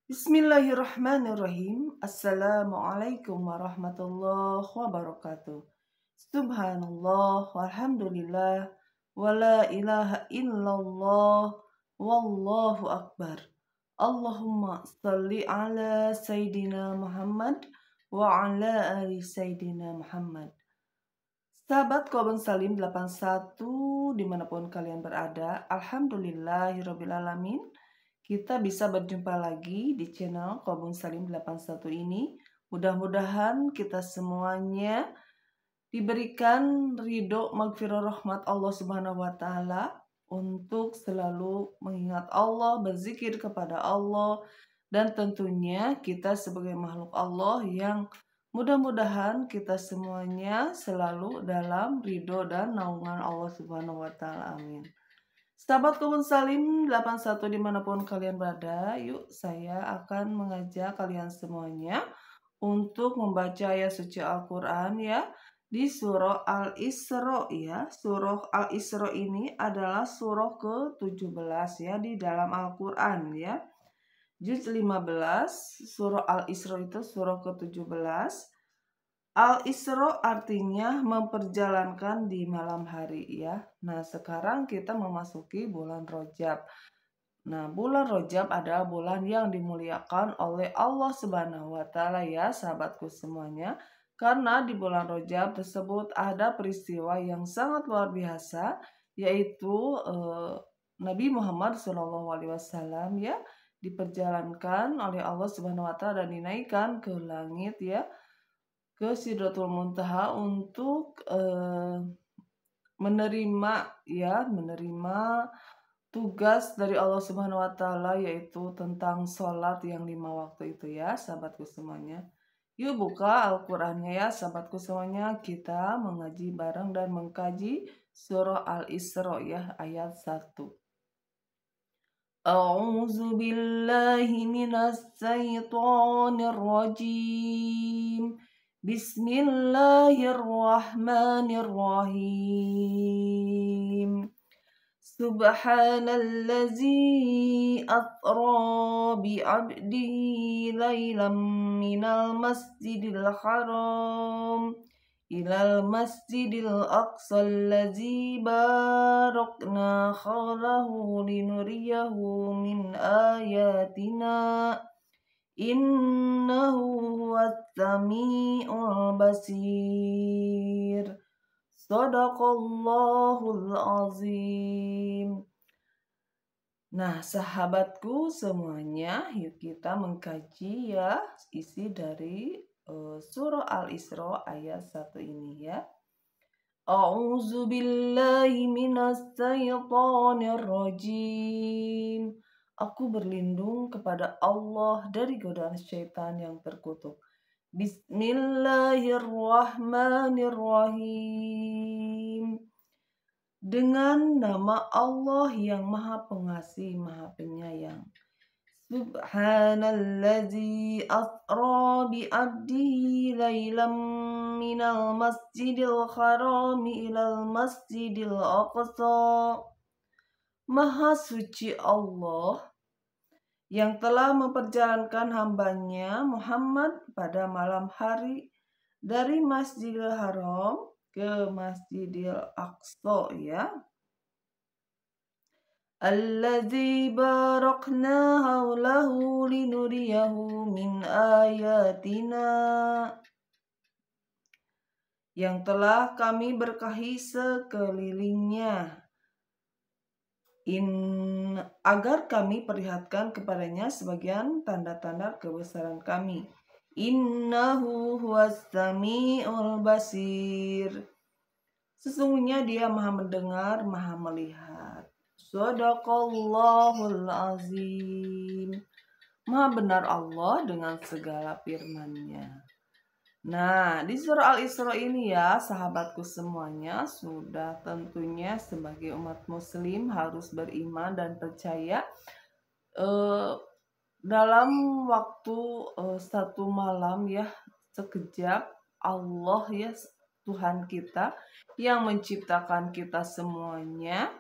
Bismillahirrahmanirrahim. Assalamualaikum warahmatullahi wabarakatuh. Subhanallah walhamdulillah wa la ilaha illallah wallahu akbar. Allahumma salli ala Sayyidina Muhammad wa ala ali Sayyidina Muhammad. Sahabat Kobun Salim 81 dimanapun kalian berada, Alhamdulillahirrabbilalamin. Kita bisa berjumpa lagi di channel Kobun Salim 81 ini. Mudah-mudahan kita semuanya diberikan ridho maghfirah rahmat Allah Subhanahu wa taala untuk selalu mengingat Allah, berzikir kepada Allah, dan tentunya kita sebagai makhluk Allah yang mudah-mudahan kita semuanya selalu dalam ridho dan naungan Allah Subhanahu wa taala. Amin. Sahabat Kebun Salim 81 dimanapun kalian berada, yuk saya akan mengajak kalian semuanya untuk membaca ayat suci Al-Quran ya di surah Al-Isra ya. Surah Al-Isra ini adalah surah ke-17 ya di dalam Al-Quran ya. Juz 15, surah Al-Isra itu surah ke-17. Al-Isra artinya memperjalankan di malam hari ya. Nah, sekarang kita memasuki bulan Rajab. Nah, bulan Rajab adalah bulan yang dimuliakan oleh Allah Subhanahu wa taala ya, sahabatku semuanya. Karena di bulan Rajab tersebut ada peristiwa yang sangat luar biasa, yaitu Nabi Muhammad SAW ya diperjalankan oleh Allah Subhanahu wa taala dan dinaikkan ke langit ya, ke Sidratul Muntaha untuk menerima tugas dari Allah Subhanahu wa taala, yaitu tentang sholat yang 5 waktu itu ya, sahabatku semuanya. Yuk buka Al-Qur'annya ya, sahabatku semuanya. Kita mengaji bareng dan mengkaji surah Al-Isra ya, ayat 1. A'udzu billahi minas syaitonir rajim. Bismillahirrahmanirrahim. Subhanallazi asra bi'abdihi laylan minal masjidil haram ilal masjidil aqsa allazi barakna hawlahu linuriyahu min ayatina innahu huwas sami'ul basir. Shadaqallahul azim. Nah, sahabatku semuanya, yuk kita mengkaji ya isi dari surah Al-Isra ayat 1 ini ya. A'udzu billahi minas syaitonir rajim. Aku berlindung kepada Allah dari godaan syaitan yang terkutuk. Bismillahirrahmanirrahim. Dengan nama Allah yang Maha Pengasih, Maha Penyayang. Subhanallazi asra bi'abdihi laylam minal masjidil harami ilal masjidil aqsa. Maha suci Allah yang telah memperjalankan hambanya Muhammad pada malam hari dari Masjidil Haram ke Masjidil Aqsa ya. Alladzi barakna haulahu linuriyahu min ayatina. Yang telah kami berkahi sekelilingnya, agar kami perlihatkan kepadanya sebagian tanda-tanda kebesaran kami. Innahu huwas sami'ul basir. Sesungguhnya dia maha mendengar, maha melihat. Shadaqallahul azim. Maha benar Allah dengan segala firman-Nya. Nah, di surah Al-Isra ini ya, sahabatku semuanya, sudah tentunya sebagai umat muslim harus beriman dan percaya dalam waktu satu malam ya, sekejap Allah ya, Tuhan kita yang menciptakan kita semuanya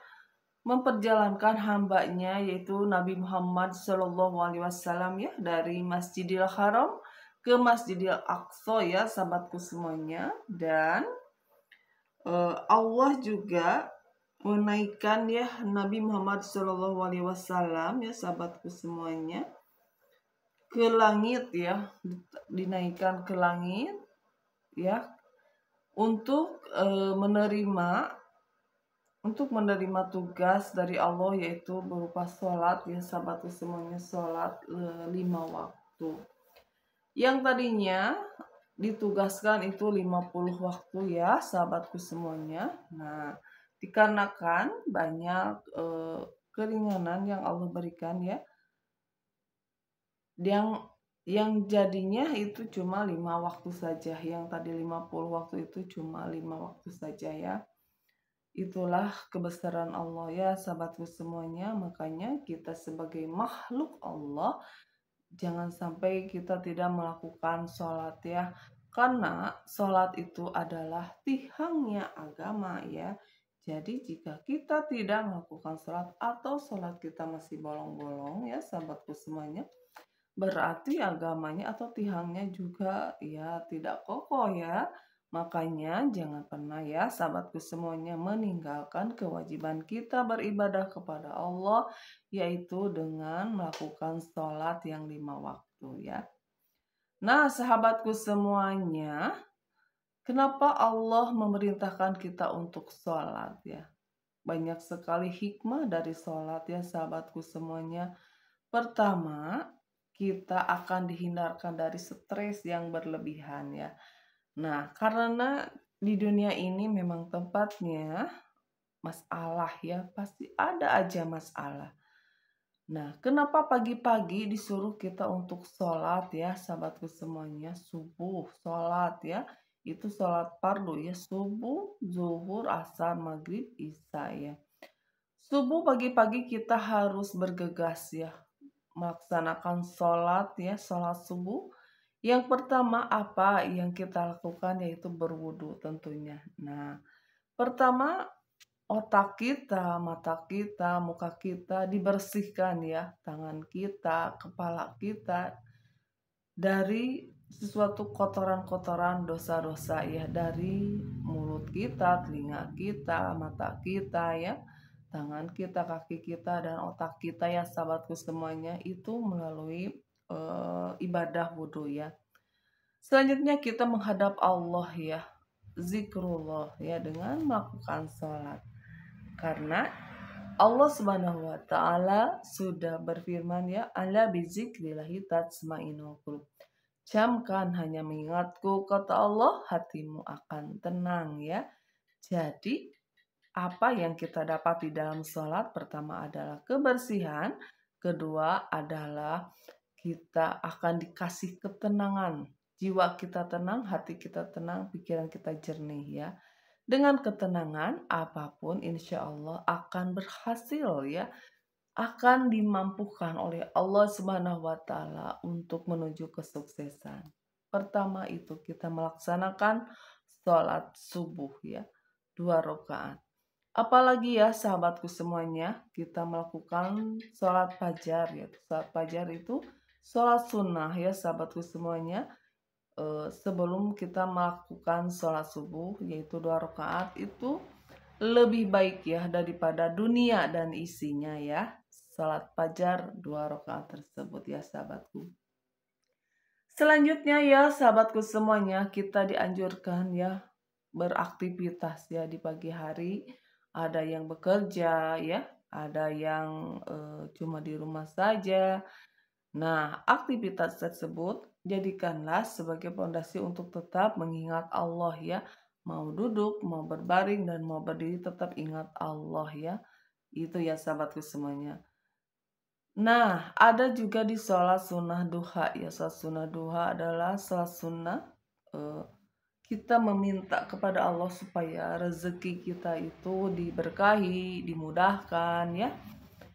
memperjalankan hambanya yaitu Nabi Muhammad Shallallahu Alaihi Wasallam ya dari Masjidil Haram ke Masjidil Aqsa ya sahabatku semuanya. Dan Allah juga menaikkan ya Nabi Muhammad Shallallahu Alaihi Wasallam ya sahabatku semuanya ke langit ya, dinaikkan ke langit ya untuk menerima tugas dari Allah yaitu berupa sholat ya sahabatku semuanya, sholat 5 waktu. Yang tadinya ditugaskan itu 50 waktu ya sahabatku semuanya. Nah, dikarenakan banyak keringanan yang Allah berikan ya, yang jadinya itu cuma 5 waktu saja. Yang tadi 50 waktu itu cuma 5 waktu saja ya. Itulah kebesaran Allah ya sahabatku semuanya. Makanya kita sebagai makhluk Allah, jangan sampai kita tidak melakukan sholat ya. Karena sholat itu adalah tiangnya agama ya. Jadi jika kita tidak melakukan sholat atau sholat kita masih bolong-bolong ya sahabatku semuanya, berarti agamanya atau tiangnya juga ya tidak kokoh ya. Makanya jangan pernah ya sahabatku semuanya meninggalkan kewajiban kita beribadah kepada Allah, yaitu dengan melakukan sholat yang 5 waktu ya. Nah sahabatku semuanya, kenapa Allah memerintahkan kita untuk sholat ya? Banyak sekali hikmah dari sholat ya sahabatku semuanya. Pertama, kita akan dihindarkan dari stres yang berlebihan ya. Nah, karena di dunia ini memang tempatnya masalah ya, pasti ada aja masalah. Nah, kenapa pagi-pagi disuruh kita untuk sholat ya, sahabatku semuanya, subuh, sholat ya, itu sholat fardu ya, subuh, zuhur, asar, maghrib, isya ya. Subuh pagi-pagi kita harus bergegas ya, melaksanakan sholat ya, sholat subuh. Yang pertama apa yang kita lakukan yaitu berwudu tentunya. Nah, pertama otak kita, mata kita, muka kita dibersihkan ya, tangan kita, kepala kita dari sesuatu kotoran-kotoran dosa-dosa ya, dari mulut kita, telinga kita, mata kita ya, tangan kita, kaki kita, dan otak kita ya sahabatku semuanya, itu melalui ibadah wudhu ya. Selanjutnya kita menghadap Allah ya, zikrullah ya, dengan melakukan sholat. Karena Allah Subhanahu wa taala sudah berfirman ya, ala bizikrillahi tatma'innul qulub. Camkan hanya mengingatku, kata Allah, hatimu akan tenang ya. Jadi apa yang kita dapat di dalam sholat? Pertama adalah kebersihan, kedua adalah kita akan dikasih ketenangan. Jiwa kita tenang, hati kita tenang, pikiran kita jernih ya. Dengan ketenangan apapun insya Allah akan berhasil ya. Akan dimampukan oleh Allah Subhanahu wa taala untuk menuju kesuksesan. Pertama itu kita melaksanakan sholat subuh ya, 2 rakaat. Apalagi ya sahabatku semuanya, kita melakukan sholat fajar ya. Sholat fajar itu sholat sunnah ya sahabatku semuanya. Sebelum kita melakukan sholat subuh yaitu 2 rakaat itu lebih baik ya daripada dunia dan isinya ya. Sholat fajar 2 rakaat tersebut ya sahabatku. Selanjutnya ya sahabatku semuanya, kita dianjurkan ya beraktivitas ya di pagi hari. Ada yang bekerja ya, ada yang cuma di rumah saja. Nah, aktivitas tersebut jadikanlah sebagai fondasi untuk tetap mengingat Allah ya. Mau duduk, mau berbaring, dan mau berdiri tetap ingat Allah ya. Itu ya sahabatku semuanya. Nah, ada juga di sholat sunnah duha ya. Sholat sunnah duha adalah sholat sunnah kita meminta kepada Allah supaya rezeki kita itu diberkahi, dimudahkan ya.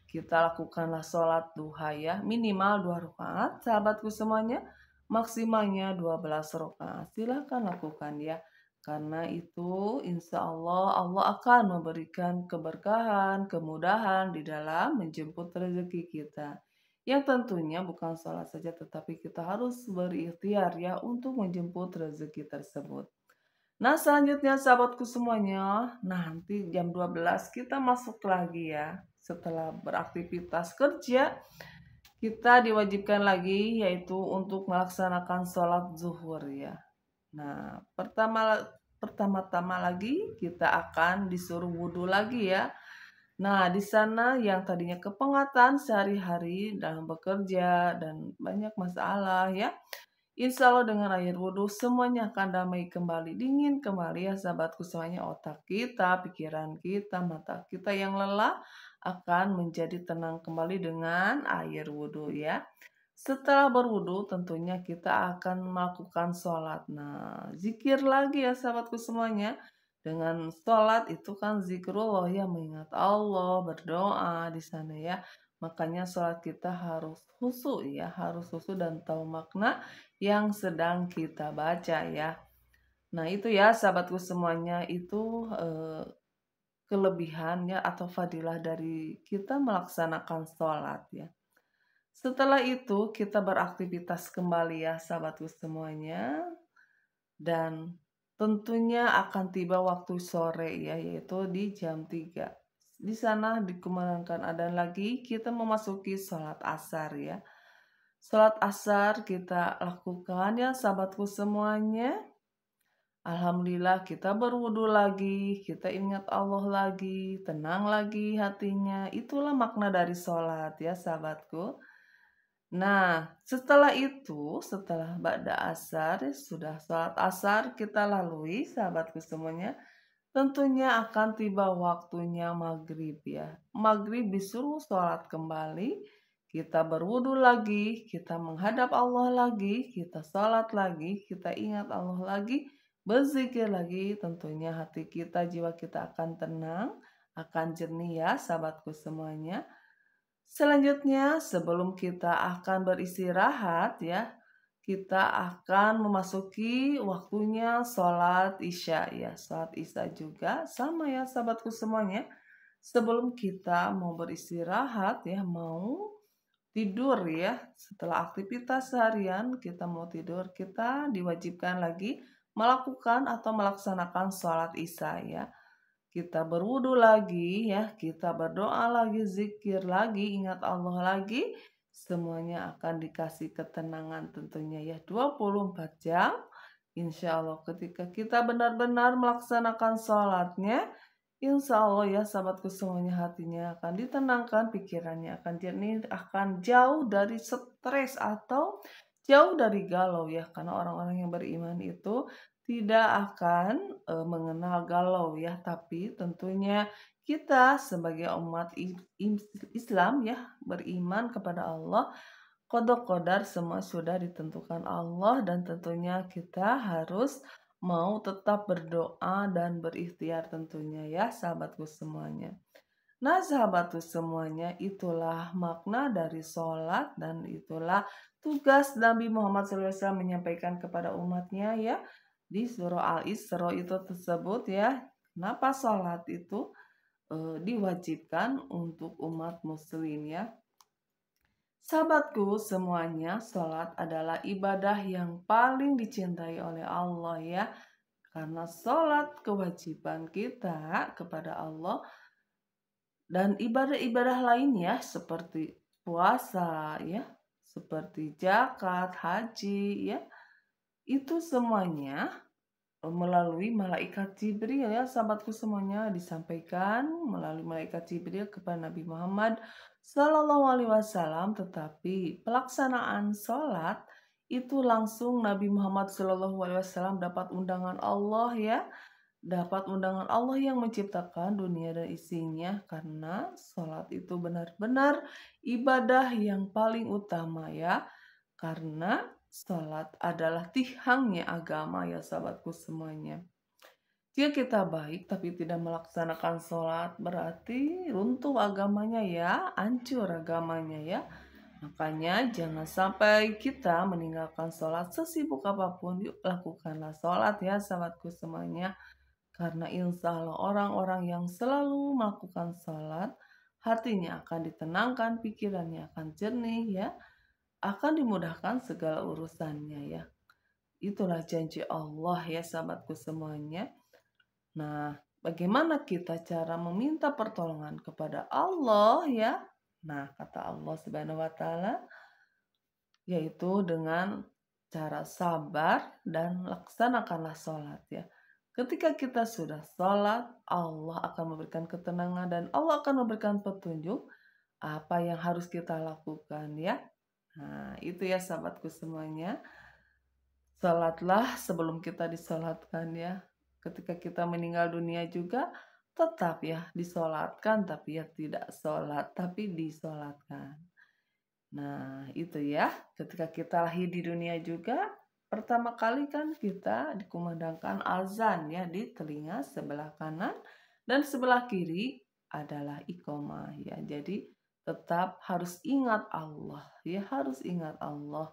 Kita lakukanlah sholat duha ya, minimal 2 rakaat sahabatku semuanya, maksimalnya 12 rakaat. Silahkan lakukan ya. Karena itu insya Allah Allah akan memberikan keberkahan, kemudahan di dalam menjemput rezeki kita. Yang tentunya bukan sholat saja tetapi kita harus berikhtiar ya untuk menjemput rezeki tersebut. Nah selanjutnya sahabatku semuanya, nanti jam 12 kita masuk lagi ya. Setelah beraktivitas kerja, kita diwajibkan lagi yaitu untuk melaksanakan sholat zuhur ya. Nah, pertama-tama lagi kita akan disuruh wudhu lagi ya. Nah, di sana yang tadinya kepengatan sehari-hari dalam bekerja dan banyak masalah ya. Insya Allah dengan air wudhu semuanya akan damai kembali, dingin kembali ya sahabatku semuanya. Otak kita, pikiran kita, mata kita yang lelah akan menjadi tenang kembali dengan air wudhu ya. Setelah berwudu tentunya kita akan melakukan sholat. Nah, zikir lagi ya sahabatku semuanya. Dengan sholat itu kan zikrullah ya, mengingat Allah, berdoa di sana ya. Makanya sholat kita harus khusyuk ya, harus khusyuk dan tahu makna yang sedang kita baca ya. Nah itu ya sahabatku semuanya, itu kelebihannya atau fadilah dari kita melaksanakan sholat ya. Setelah itu kita beraktivitas kembali ya sahabatku semuanya. Dan tentunya akan tiba waktu sore ya, yaitu di jam 3. Di sana dikumandangkan adzan lagi, kita memasuki sholat asar ya. Sholat asar kita lakukan ya sahabatku semuanya. Alhamdulillah kita berwudu lagi, kita ingat Allah lagi, tenang lagi hatinya. Itulah makna dari sholat ya sahabatku. Nah, setelah itu, setelah ba'da asar, sudah sholat asar kita lalui, sahabatku semuanya, tentunya akan tiba waktunya maghrib ya. Maghrib disuruh sholat kembali, kita berwudu lagi, kita menghadap Allah lagi, kita sholat lagi, kita ingat Allah lagi, berzikir lagi, tentunya hati kita, jiwa kita akan tenang, akan jernih ya, sahabatku semuanya. Selanjutnya, sebelum kita akan beristirahat ya, kita akan memasuki waktunya sholat isya ya. Sholat isya juga sama ya sahabatku semuanya. Sebelum kita mau beristirahat ya, mau tidur ya. Setelah aktivitas seharian kita mau tidur, kita diwajibkan lagi melakukan atau melaksanakan sholat isya ya. Kita berwudu lagi ya, kita berdoa lagi, zikir lagi, ingat Allah lagi. Semuanya akan dikasih ketenangan tentunya ya 24 jam. Insya Allah ketika kita benar-benar melaksanakan sholatnya, insya Allah ya sahabatku semuanya hatinya akan ditenangkan, pikirannya akan jernih, akan jauh dari stres atau jauh dari galau ya. Karena orang-orang yang beriman itu tidak akan mengenal galau ya, tapi tentunya kita sebagai umat Islam ya, beriman kepada Allah, qada qadar semua sudah ditentukan Allah dan tentunya kita harus mau tetap berdoa dan berikhtiar tentunya ya sahabatku semuanya. Nah sahabatku semuanya, itulah makna dari sholat dan itulah tugas Nabi Muhammad SAW menyampaikan kepada umatnya ya. Di surah Al-Isra itu tersebut ya, kenapa sholat itu diwajibkan untuk umat muslim ya. Sahabatku semuanya, sholat adalah ibadah yang paling dicintai oleh Allah ya. Karena sholat kewajiban kita kepada Allah dan ibadah-ibadah lainnya seperti puasa ya, seperti zakat, haji ya, itu semuanya melalui malaikat Jibril ya sahabatku semuanya, disampaikan melalui malaikat Jibril kepada Nabi Muhammad Sallallahu Alaihi Wasallam. Tetapi pelaksanaan sholat itu langsung Nabi Muhammad Sallallahu Alaihi Wasallam dapat undangan Allah ya, dapat undangan Allah yang menciptakan dunia dan isinya, karena sholat itu benar-benar ibadah yang paling utama ya, karena sholat adalah tihangnya agama ya sahabatku semuanya. Jika kita baik tapi tidak melaksanakan sholat, berarti runtuh agamanya ya, hancur agamanya ya. Makanya jangan sampai kita meninggalkan sholat sesibuk apapun. Yuk lakukanlah sholat ya sahabatku semuanya. Karena insya Allah orang-orang yang selalu melakukan sholat, hatinya akan ditenangkan, pikirannya akan jernih ya, akan dimudahkan segala urusannya ya. Itulah janji Allah ya sahabatku semuanya. Nah, bagaimana kita cara meminta pertolongan kepada Allah ya? Nah, kata Allah Subhanahu wa taala yaitu dengan cara sabar dan laksanakanlah sholat ya. Ketika kita sudah sholat, Allah akan memberikan ketenangan dan Allah akan memberikan petunjuk apa yang harus kita lakukan ya. Nah, itu ya sahabatku semuanya. Sholatlah sebelum kita disolatkan ya. Ketika kita meninggal dunia juga tetap ya disolatkan, tapi ya tidak sholat, tapi disolatkan. Nah, itu ya. Ketika kita lahir di dunia juga, pertama kali kan kita dikumandangkan azan ya di telinga sebelah kanan dan sebelah kiri adalah iqamah ya. Jadi tetap harus ingat Allah ya, harus ingat Allah.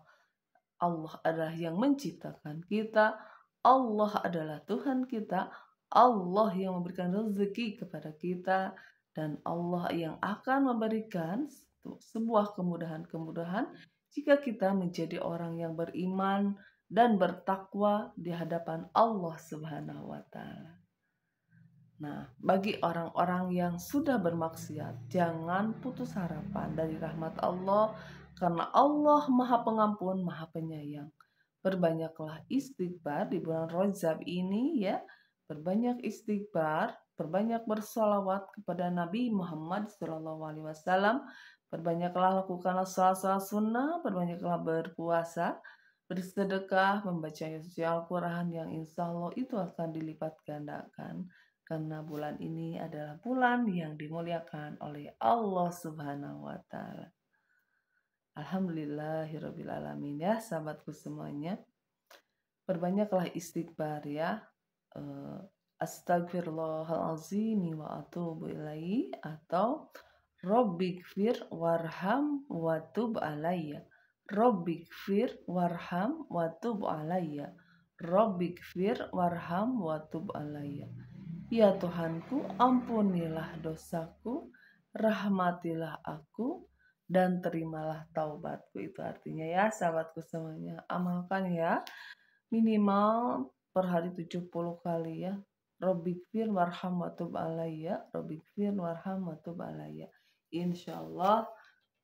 Allah adalah yang menciptakan kita, Allah adalah Tuhan kita, Allah yang memberikan rezeki kepada kita, dan Allah yang akan memberikan sebuah kemudahan-kemudahan jika kita menjadi orang yang beriman dan bertakwa di hadapan Allah Subhanahu wa Ta'ala. Nah, bagi orang-orang yang sudah bermaksiat, jangan putus harapan dari rahmat Allah, karena Allah Maha Pengampun, Maha Penyayang. Berbanyaklah istighfar di bulan Rajab ini ya. Berbanyak istighfar, berbanyak bersolawat kepada Nabi Muhammad SAW. Berbanyaklah lakukanlah salat-salat sunnah, berbanyaklah berpuasa, bersedekah, membaca suci Al-Quran yang insya Allah itu akan dilipat gandakan. Karena bulan ini adalah bulan yang dimuliakan oleh Allah Subhanahu wa Ta'ala. Alhamdulillahirrabbilalamin ya sahabatku semuanya. Perbanyaklah istighfar ya. Astagfirullahalazim wa atubu ilaihi atau Rabbighfir warham wa tub alayya. Rabbighfir warham wa tub alayya. Rabbighfir warham wa tub alayya. Ya Tuhanku, ampunilah dosaku, rahmatilah aku, dan terimalah taubatku. Itu artinya ya sahabatku semuanya. Amalkan ya, minimal per hari 70 kali ya. Rabbighfir warham wa tub alayya. Rabbighfir warham wa tub alayya. Insya Allah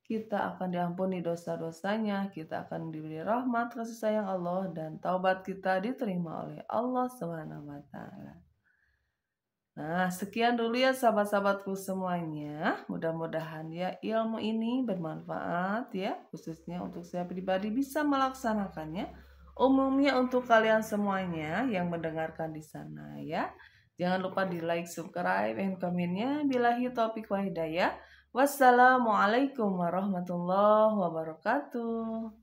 kita akan diampuni dosa-dosanya, kita akan diberi rahmat kasih sayang Allah, dan taubat kita diterima oleh Allah Subhanahu wa Ta'ala. Nah, sekian dulu ya sahabat-sahabatku semuanya. Mudah-mudahan ya ilmu ini bermanfaat ya, khususnya untuk saya pribadi bisa melaksanakannya. Umumnya untuk kalian semuanya yang mendengarkan di sana ya. Jangan lupa di like, subscribe, dan komennya. Billahi taufiq wa hidayah. Wassalamualaikum warahmatullahi wabarakatuh.